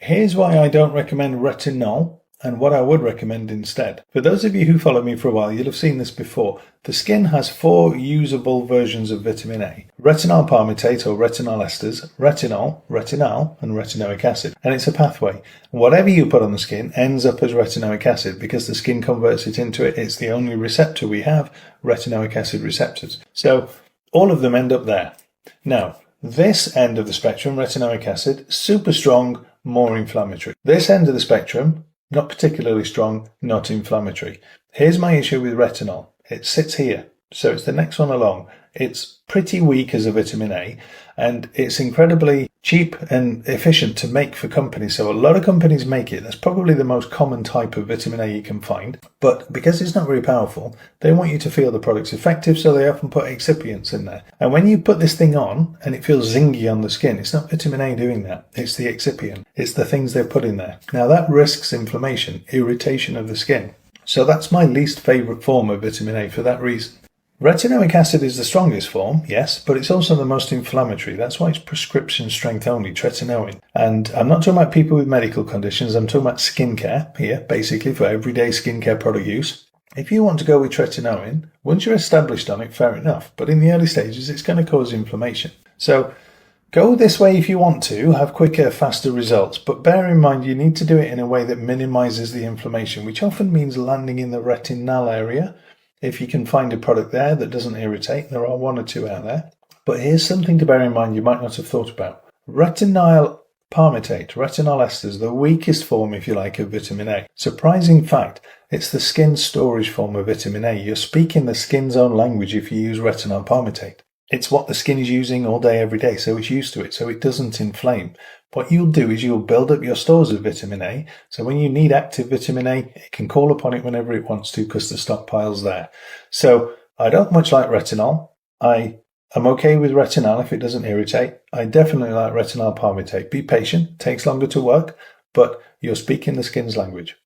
Here's why I don't recommend retinol and what I would recommend instead. For those of you who follow me for a while, you'll have seen this before. The skin has 4 usable versions of vitamin A. Retinol palmitate or retinol esters, retinol, retinal, and retinoic acid. And it's a pathway. Whatever you put on the skin ends up as retinoic acid because the skin converts it into it. It's the only receptor we have, retinoic acid receptors. So all of them end up there. Now, this end of the spectrum, retinoic acid, super strong, more inflammatory. This end of the spectrum, not particularly strong, not inflammatory. Here's my issue with retinol. It sits here, so it's the next one along. It's pretty weak as a vitamin A, and it's incredibly cheap and efficient to make for companies. So a lot of companies make it. That's probably the most common type of vitamin A you can find. But because it's not very powerful, they want you to feel the product's effective, so they often put excipients in there. And when you put this thing on and it feels zingy on the skin, it's not vitamin A doing that. It's the excipient. It's the things they've put in there. Now that risks inflammation, irritation of the skin. So that's my least favourite form of vitamin A for that reason. Retinoic acid is the strongest form, yes, but it's also the most inflammatory. That's why it's prescription strength only, tretinoin. And I'm not talking about people with medical conditions, I'm talking about skincare here, basically for everyday skincare product use. If you want to go with tretinoin, once you're established on it, fair enough, but in the early stages it's going to cause inflammation. So go this way if you want to have quicker, faster results, but bear in mind you need to do it in a way that minimizes the inflammation, which often means landing in the retinal area. If you can find a product there that doesn't irritate, there are 1 or 2 out there. But here's something to bear in mind you might not have thought about. Retinol palmitate, retinol esters, the weakest form, if you like, of vitamin A. Surprising fact, it's the skin storage form of vitamin A. You're speaking the skin's own language if you use retinol palmitate. It's what the skin is using all day, every day, so it's used to it, so it doesn't inflame. What you'll do is you'll build up your stores of vitamin A, so when you need active vitamin A, it can call upon it whenever it wants to because the stockpile's there. So I don't much like retinol. I am okay with retinol if it doesn't irritate. I definitely like retinol palmitate. Be patient, takes longer to work, but you're speaking the skin's language.